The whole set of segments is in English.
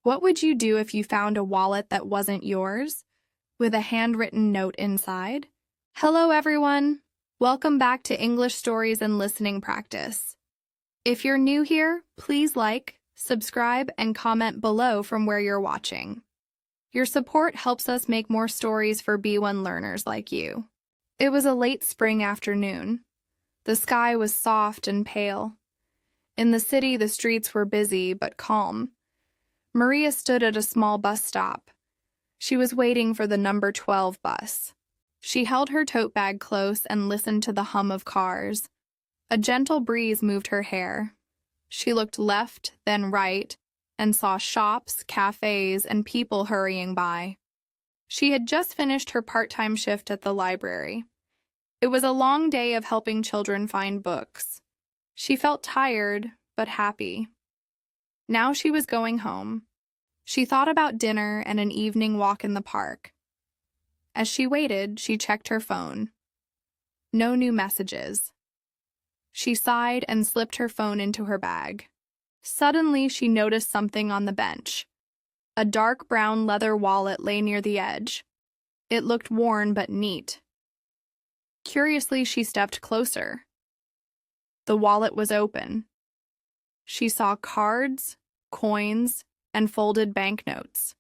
What would you do if you found a wallet that wasn't yours, with a handwritten note inside? Hello, everyone. Welcome back to English Stories and Listening Practice. If you're new here, please like, subscribe, and comment below from where you're watching. Your support helps us make more stories for B1 learners like you. It was a late spring afternoon. The sky was soft and pale. In the city, the streets were busy but calm. Maria stood at a small bus stop. She was waiting for the number 12 bus. She held her tote bag close and listened to the hum of cars. A gentle breeze moved her hair. She looked left, then right, and saw shops, cafes, and people hurrying by. She had just finished her part-time shift at the library. It was a long day of helping children find books. She felt tired, but happy. Now she was going home. She thought about dinner and an evening walk in the park. As she waited, she checked her phone. No new messages. She sighed and slipped her phone into her bag. Suddenly, she noticed something on the bench. A dark brown leather wallet lay near the edge. It looked worn but neat. Curiously, she stepped closer. The wallet was open. She saw cards, coins, and folded banknotes.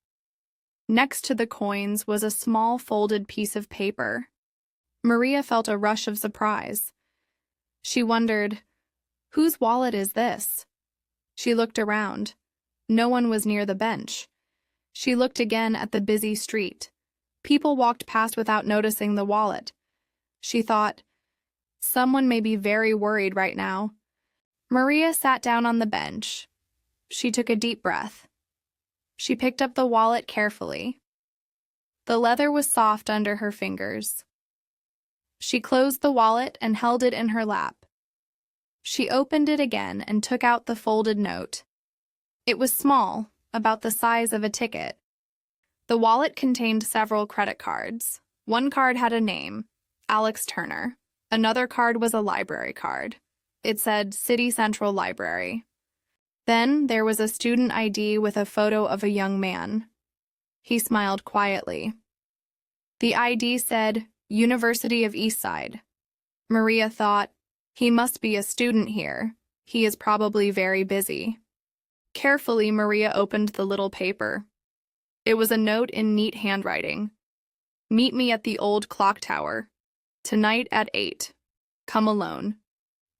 Next to the coins was a small folded piece of paper. Maria felt a rush of surprise. She wondered, whose wallet is this? She looked around. No one was near the bench. She looked again at the busy street. People walked past without noticing the wallet. She thought, someone may be very worried right now. Maria sat down on the bench. She took a deep breath. She picked up the wallet carefully. The leather was soft under her fingers. She closed the wallet and held it in her lap. She opened it again and took out the folded note. It was small, about the size of a ticket. The wallet contained several credit cards. One card had a name, Alex Turner. Another card was a library card. It said City Central Library. Then there was a student ID with a photo of a young man. He smiled quietly. The ID said, University of Eastside. Maria thought, he must be a student here. He is probably very busy. Carefully, Maria opened the little paper. It was a note in neat handwriting. Meet me at the old clock tower. Tonight at 8. Come alone.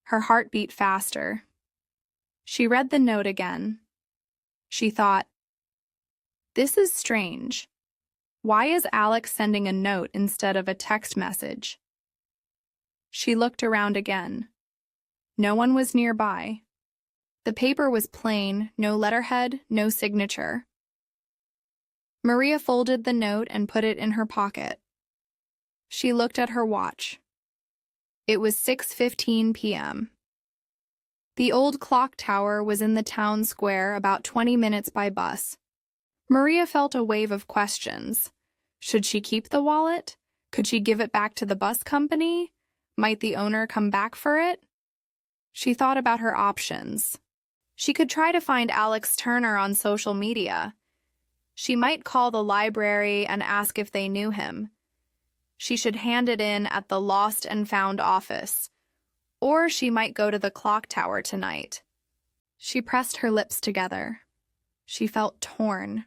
Her heart beat faster. She read the note again. She thought, this is strange. Why is Alex sending a note instead of a text message? She looked around again. No one was nearby. The paper was plain, no letterhead, no signature. Maria folded the note and put it in her pocket. She looked at her watch. It was 6:15 p.m. The old clock tower was in the town square about 20 minutes by bus. Maria felt a wave of questions. Should she keep the wallet? Could she give it back to the bus company? Might the owner come back for it? She thought about her options. She could try to find Alex Turner on social media. She might call the library and ask if they knew him. She should hand it in at the Lost and Found office. Or she might go to the clock tower tonight. She pressed her lips together. She felt torn.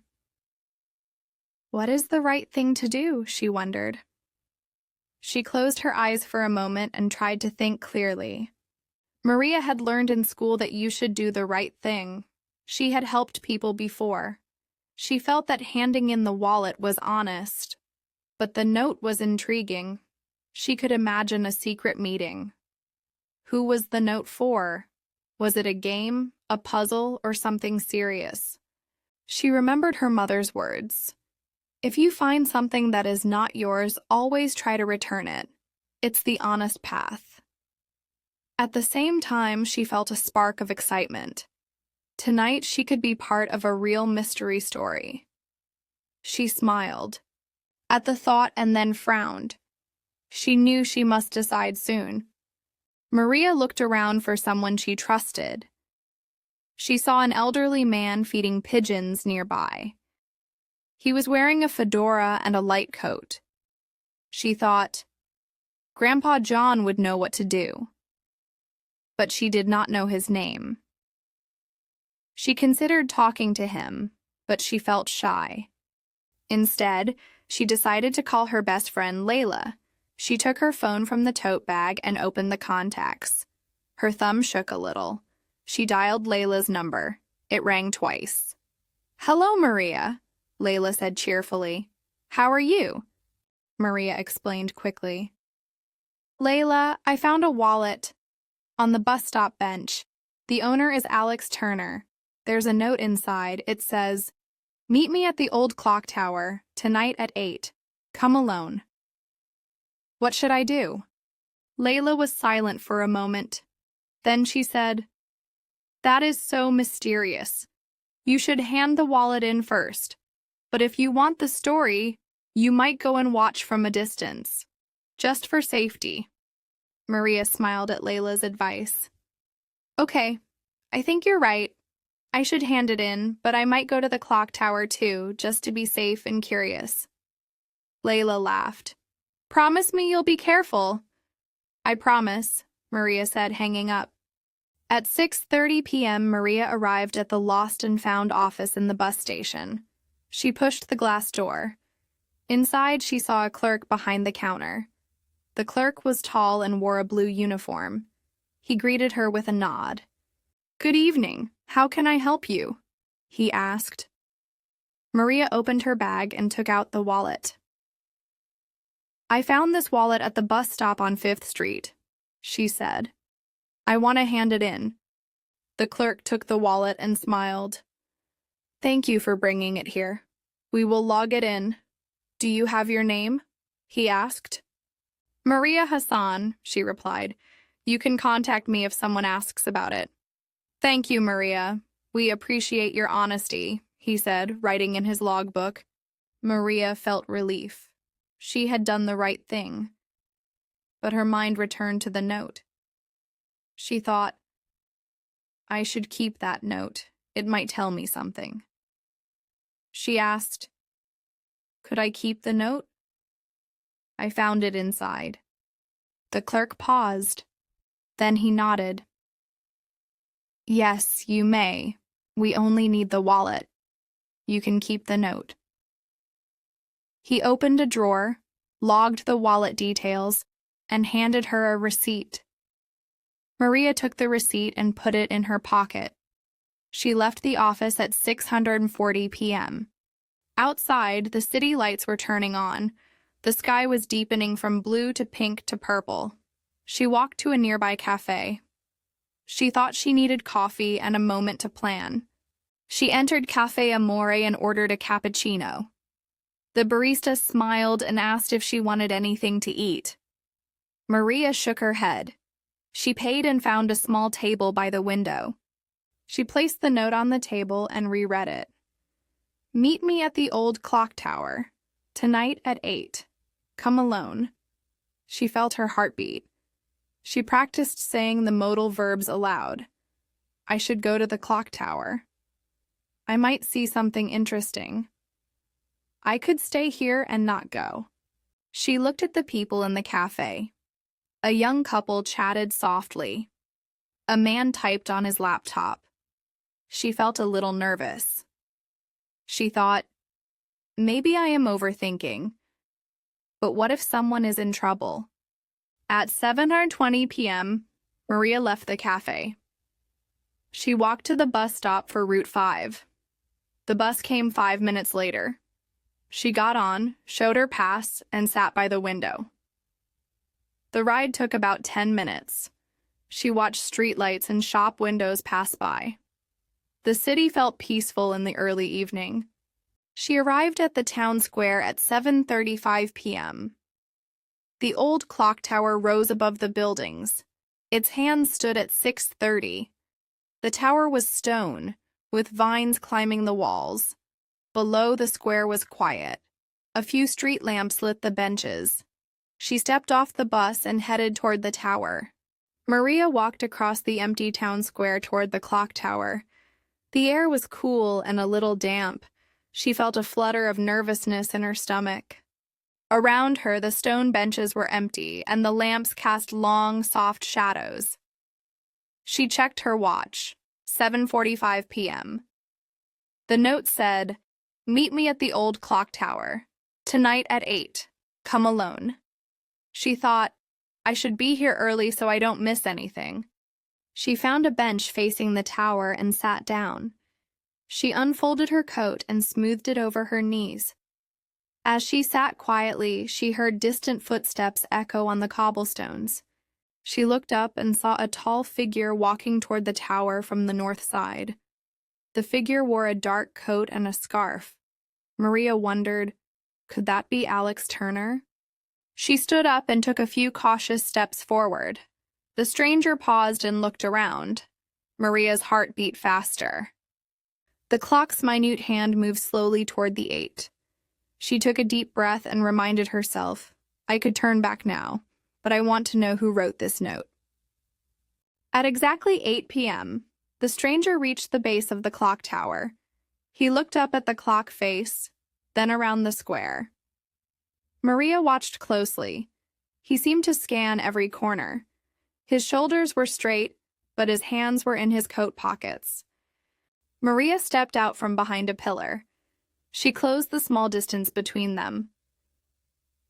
What is the right thing to do? She wondered. She closed her eyes for a moment and tried to think clearly. Maria had learned in school that you should do the right thing. She had helped people before. She felt that handing in the wallet was honest. But the note was intriguing. She could imagine a secret meeting. Who was the note for? Was it a game, a puzzle, or something serious? She remembered her mother's words. If you find something that is not yours, always try to return it. It's the honest path. At the same time, she felt a spark of excitement. Tonight, she could be part of a real mystery story. She smiled at the thought and then frowned. She knew she must decide soon. Maria looked around for someone she trusted. She saw an elderly man feeding pigeons nearby. He was wearing a fedora and a light coat. She thought, Grandpa John would know what to do. But she did not know his name. She considered talking to him, but she felt shy. Instead, she decided to call her best friend Layla. She took her phone from the tote bag and opened the contacts. Her thumb shook a little. She dialed Layla's number. It rang twice. "Hello, Maria," Layla said cheerfully. "How are you?" Maria explained quickly. "Layla, I found a wallet on the bus stop bench. The owner is Alex Turner. There's a note inside. It says, 'Meet me at the old clock tower, tonight at 8. Come alone.'" "What should I do?" Layla was silent for a moment. Then she said, "That is so mysterious. You should hand the wallet in first. But if you want the story, you might go and watch from a distance. Just for safety." Maria smiled at Layla's advice. "Okay, I think you're right. I should hand it in, but I might go to the clock tower too, just to be safe and curious." Layla laughed. "Promise me you'll be careful." "I promise," Maria said, hanging up. At 6:30 p.m., Maria arrived at the Lost and Found office in the bus station. She pushed the glass door. Inside, she saw a clerk behind the counter. The clerk was tall and wore a blue uniform. He greeted her with a nod. "Good evening. How can I help you?" he asked. Maria opened her bag and took out the wallet. "I found this wallet at the bus stop on 5th Street, she said. "I want to hand it in." The clerk took the wallet and smiled. "Thank you for bringing it here. We will log it in. Do you have your name?" he asked. "Maria Hassan," she replied. "You can contact me if someone asks about it." "Thank you, Maria. We appreciate your honesty," he said, writing in his logbook. Maria felt relief. She had done the right thing. But her mind returned to the note. She thought, "I should keep that note. It might tell me something." She asked, "Could I keep the note?" "I found it inside." The clerk paused. Then he nodded. "Yes, you may. We only need the wallet. You can keep the note." He opened a drawer, logged the wallet details, and handed her a receipt. Maria took the receipt and put it in her pocket. She left the office at 6:40 p.m. Outside, the city lights were turning on. The sky was deepening from blue to pink to purple. She walked to a nearby cafe. She thought she needed coffee and a moment to plan. She entered Cafe Amore and ordered a cappuccino. The barista smiled and asked if she wanted anything to eat. Maria shook her head. She paid and found a small table by the window. She placed the note on the table and reread it. "Meet me at the old clock tower. Tonight at 8. Come alone." She felt her heartbeat. She practiced saying the modal verbs aloud. "I should go to the clock tower. I might see something interesting. I could stay here and not go." She looked at the people in the cafe. A young couple chatted softly. A man typed on his laptop. She felt a little nervous. She thought, maybe I am overthinking. But what if someone is in trouble? At 7:20 p.m., Maria left the cafe. She walked to the bus stop for Route 5. The bus came 5 minutes later. She got on, showed her pass, and sat by the window. The ride took about 10 minutes. She watched streetlights and shop windows pass by. The city felt peaceful in the early evening. She arrived at the town square at 7:35 p.m. The old clock tower rose above the buildings. Its hands stood at 6:30. The tower was stone, with vines climbing the walls. Below, the square was quiet. A few street lamps lit the benches. She stepped off the bus and headed toward the tower. Maria walked across the empty town square toward the clock tower. The air was cool and a little damp. She felt a flutter of nervousness in her stomach. Around her, the stone benches were empty, and the lamps cast long, soft shadows. She checked her watch. 7:45 p.m. The note said, "Meet me at the old clock tower. Tonight at 8. Come alone." She thought, I should be here early so I don't miss anything. She found a bench facing the tower and sat down. She unfolded her coat and smoothed it over her knees. As she sat quietly, she heard distant footsteps echo on the cobblestones. She looked up and saw a tall figure walking toward the tower from the north side. The figure wore a dark coat and a scarf. Maria wondered, could that be Alex Turner? She stood up and took a few cautious steps forward. The stranger paused and looked around. Maria's heart beat faster. The clock's minute hand moved slowly toward the 8. She took a deep breath and reminded herself, I could turn back now, but I want to know who wrote this note. At exactly 8 p.m., the stranger reached the base of the clock tower. He looked up at the clock face, then around the square. Maria watched closely. He seemed to scan every corner. His shoulders were straight, but his hands were in his coat pockets. Maria stepped out from behind a pillar. She closed the small distance between them.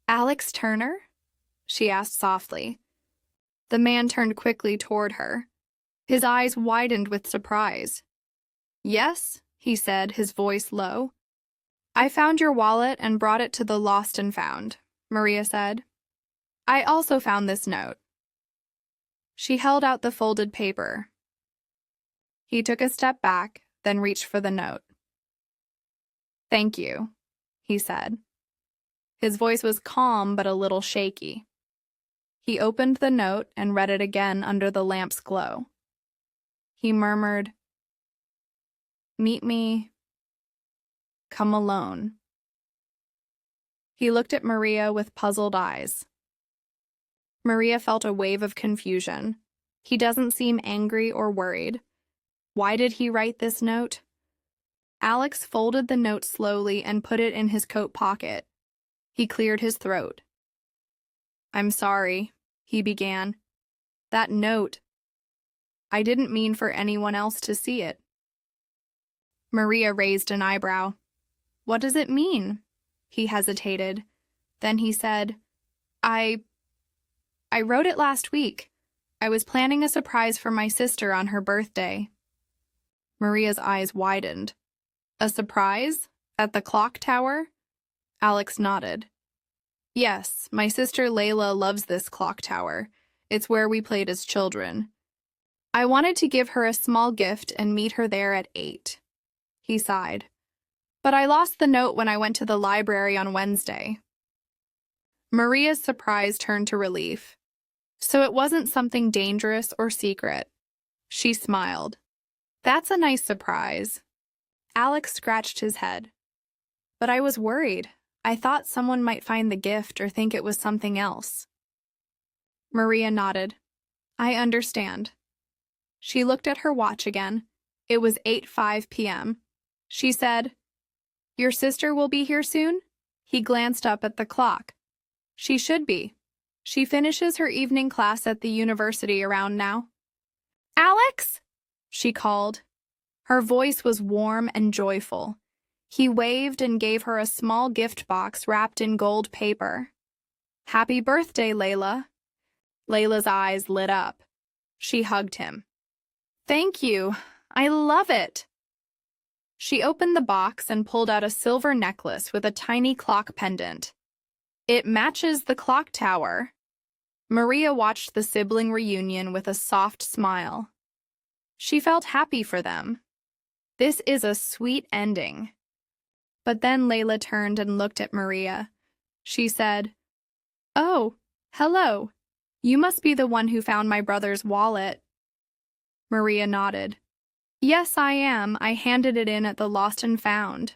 "Alex Turner?" she asked softly. The man turned quickly toward her. His eyes widened with surprise. "Yes," he said, his voice low. "I found your wallet and brought it to the Lost and Found," Maria said. "I also found this note." She held out the folded paper. He took a step back, then reached for the note. "Thank you," he said. His voice was calm but a little shaky. He opened the note and read it again under the lamp's glow. He murmured, "Meet me. Come alone." He looked at Maria with puzzled eyes. Maria felt a wave of confusion. He doesn't seem angry or worried. Why did he write this note? Alex folded the note slowly and put it in his coat pocket. He cleared his throat. "I'm sorry," he began. "That note. I didn't mean for anyone else to see it." Maria raised an eyebrow. "What does it mean?" He hesitated. Then he said, I wrote it last week. I was planning a surprise for my sister on her birthday." Maria's eyes widened. "A surprise? At the clock tower?" Alex nodded. "Yes, my sister Layla loves this clock tower. It's where we played as children. I wanted to give her a small gift and meet her there at 8. He sighed. "But I lost the note when I went to the library on Wednesday." Maria's surprise turned to relief. So it wasn't something dangerous or secret. She smiled. "That's a nice surprise." Alex scratched his head. "But I was worried. I thought someone might find the gift or think it was something else." Maria nodded. "I understand." She looked at her watch again. It was 8:05 p.m. She said, "Your sister will be here soon?" He glanced up at the clock. "She should be. She finishes her evening class at the university around now." "Alex?" she called. Her voice was warm and joyful. He waved and gave her a small gift box wrapped in gold paper. "Happy birthday, Layla." Layla's eyes lit up. She hugged him. "Thank you. I love it." She opened the box and pulled out a silver necklace with a tiny clock pendant. "It matches the clock tower." Maria watched the sibling reunion with a soft smile. She felt happy for them. This is a sweet ending. But then Layla turned and looked at Maria. She said, "Oh, hello. You must be the one who found my brother's wallet." Maria nodded. "Yes, I am. I handed it in at the Lost and Found."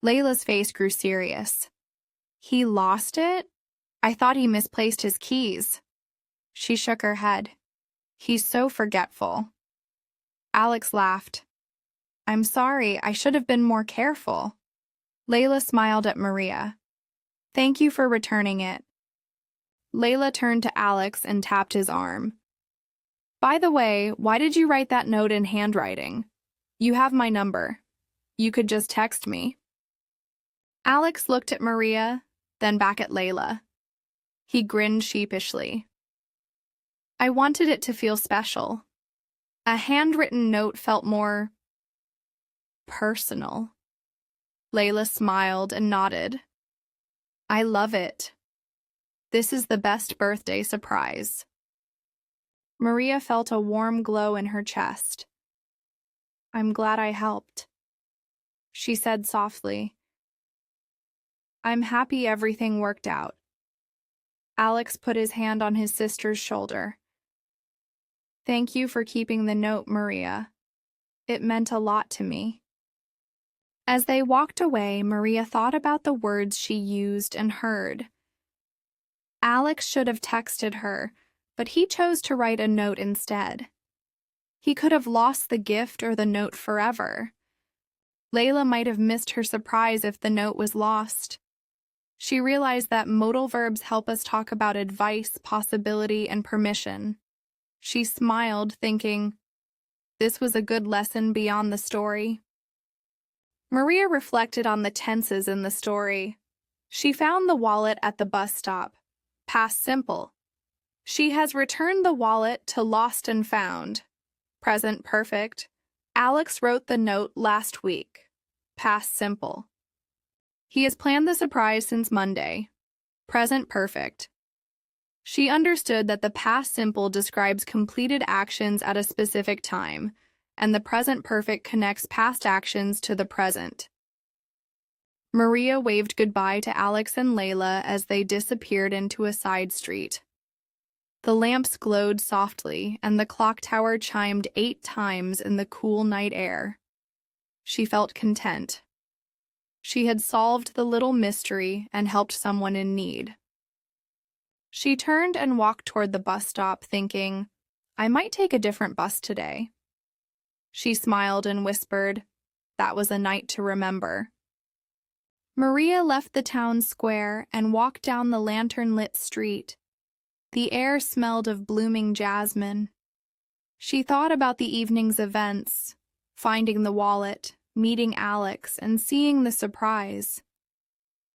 Layla's face grew serious. "He lost it? I thought he misplaced his keys." She shook her head. "He's so forgetful." Alex laughed. I'm sorry, I should have been more careful. Layla smiled at Maria. Thank you for returning it. Layla turned to Alex and tapped his arm. By the way, why did you write that note in handwriting? You have my number. You could just text me. Alex looked at Maria, then back at Layla. He grinned sheepishly. I wanted it to feel special. A handwritten note felt more personal. Layla smiled and nodded. I love it. This is the best birthday surprise. Maria felt a warm glow in her chest. I'm glad I helped, she said softly. I'm happy everything worked out. Alex put his hand on his sister's shoulder. Thank you for keeping the note, Maria. It meant a lot to me. As they walked away, Maria thought about the words she used and heard. Alex should have texted her, but he chose to write a note instead. He could have lost the gift or the note forever. Layla might have missed her surprise if the note was lost. She realized that modal verbs help us talk about advice, possibility, and permission. She smiled, thinking, this was a good lesson beyond the story. Maria reflected on the tenses in the story. She found the wallet at the bus stop. Past simple. She has returned the wallet to lost and found. Present perfect. Alex wrote the note last week. Past simple. He has planned the surprise since Monday. Present perfect. She understood that the past simple describes completed actions at a specific time, and the present perfect connects past actions to the present. Maria waved goodbye to Alex and Layla as they disappeared into a side street. The lamps glowed softly, and the clock tower chimed 8 times in the cool night air. She felt content. She had solved the little mystery and helped someone in need. She turned and walked toward the bus stop, thinking, I might take a different bus today. She smiled and whispered, that was a night to remember. Maria left the town square and walked down the lantern-lit street. The air smelled of blooming jasmine. She thought about the evening's events, finding the wallet, meeting Alex, and seeing the surprise.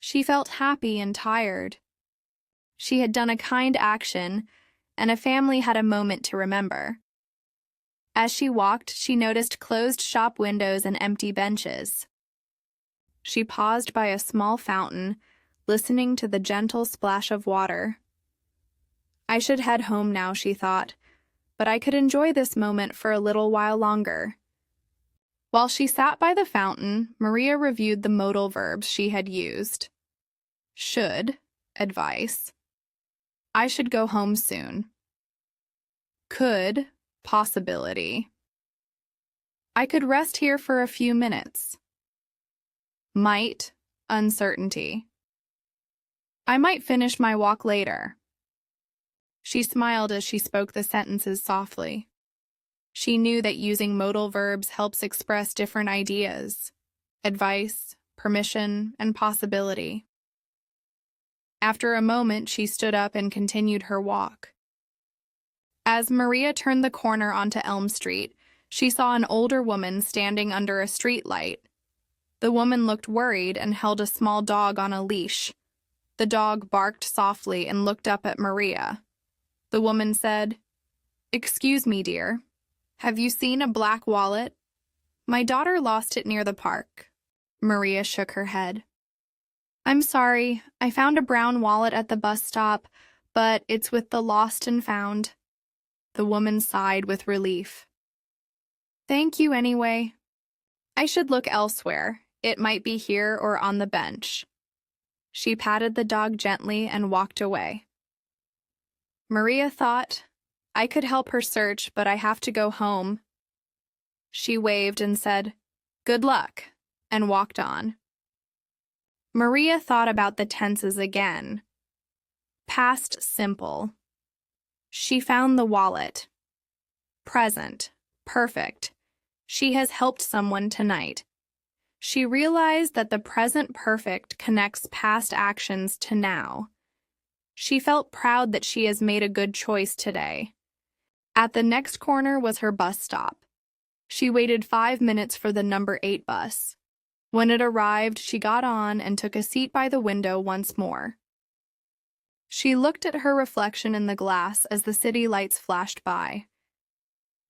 She felt happy and tired. She had done a kind action, and a family had a moment to remember. As she walked, she noticed closed shop windows and empty benches. She paused by a small fountain, listening to the gentle splash of water. I should head home now, she thought, but I could enjoy this moment for a little while longer. While she sat by the fountain, Maria reviewed the modal verbs she had used. Should, advice. I should go home soon. Could, possibility. I could rest here for a few minutes. Might, uncertainty. I might finish my walk later. She smiled as she spoke the sentences softly. She knew that using modal verbs helps express different ideas, advice, permission, and possibility. After a moment, she stood up and continued her walk. As Maria turned the corner onto Elm Street, she saw an older woman standing under a street light. The woman looked worried and held a small dog on a leash. The dog barked softly and looked up at Maria. The woman said, "Excuse me, dear. Have you seen a black wallet? My daughter lost it near the park." Maria shook her head. "I'm sorry, I found a brown wallet at the bus stop, but it's with the lost and found." The woman sighed with relief. "Thank you anyway. I should look elsewhere. It might be here or on the bench." She patted the dog gently and walked away. Maria thought, I could help her search, but I have to go home. She waved and said, "Good luck," and walked on. Maria thought about the tenses again. Past simple. She found the wallet. Present, perfect. She has helped someone tonight. She realized that the present perfect connects past actions to now. She felt proud that she has made a good choice today. At the next corner was her bus stop. She waited 5 minutes for the number 8 bus. When it arrived, she got on and took a seat by the window once more. She looked at her reflection in the glass as the city lights flashed by.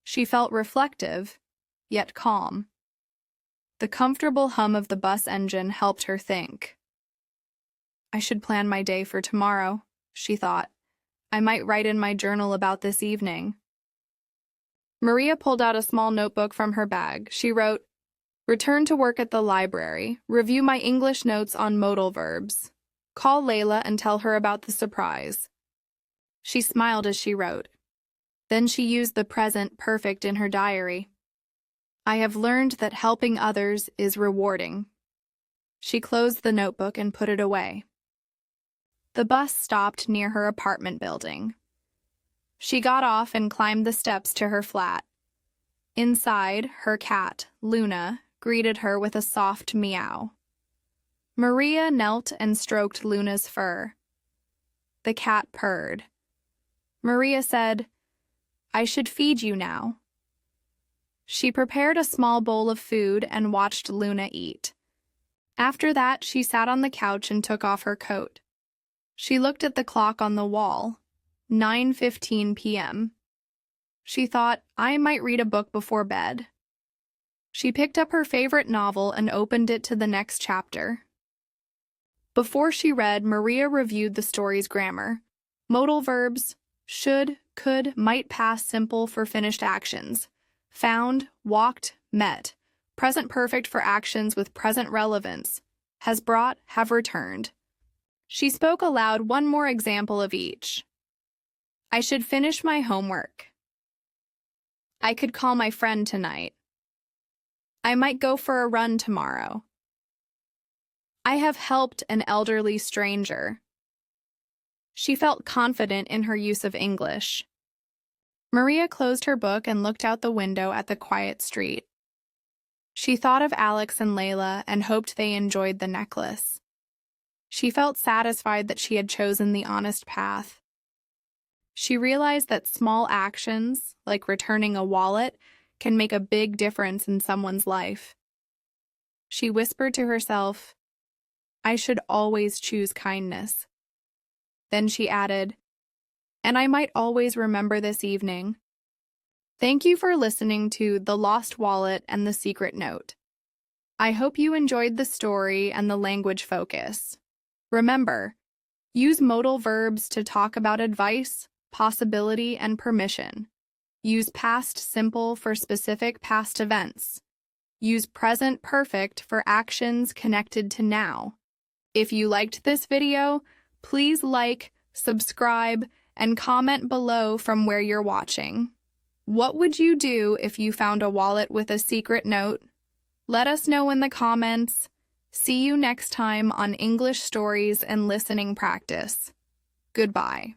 She felt reflective, yet calm. The comfortable hum of the bus engine helped her think. I should plan my day for tomorrow, she thought. I might write in my journal about this evening. Maria pulled out a small notebook from her bag. She wrote, "Return to work at the library. Review my English notes on modal verbs. Call Layla and tell her about the surprise." She smiled as she wrote. Then she used the present perfect in her diary. I have learned that helping others is rewarding. She closed the notebook and put it away. The bus stopped near her apartment building. She got off and climbed the steps to her flat. Inside, her cat, Luna, greeted her with a soft meow. Maria knelt and stroked Luna's fur. The cat purred. Maria said, I should feed you now. She prepared a small bowl of food and watched Luna eat. After that, she sat on the couch and took off her coat. She looked at the clock on the wall, 9:15 p.m. She thought, I might read a book before bed. She picked up her favorite novel and opened it to the next chapter. Before she read, Maria reviewed the story's grammar. Modal verbs, should, could, might, past simple for finished actions. Found, walked, met. Present perfect for actions with present relevance. Has brought, have returned. She spoke aloud one more example of each. I should finish my homework. I could call my friend tonight. I might go for a run tomorrow. I have helped an elderly stranger. She felt confident in her use of English. Maria closed her book and looked out the window at the quiet street. She thought of Alex and Layla and hoped they enjoyed the necklace. She felt satisfied that she had chosen the honest path. She realized that small actions, like returning a wallet, can make a big difference in someone's life. She whispered to herself, I should always choose kindness. Then she added, and I might always remember this evening. Thank you for listening to The Lost Wallet and the Secret Note. I hope you enjoyed the story and the language focus. Remember, use modal verbs to talk about advice, possibility, and permission. Use past simple for specific past events. Use present perfect for actions connected to now. If you liked this video, please like, subscribe, and comment below from where you're watching. What would you do if you found a wallet with a secret note? Let us know in the comments. See you next time on English Stories and Listening Practice. Goodbye.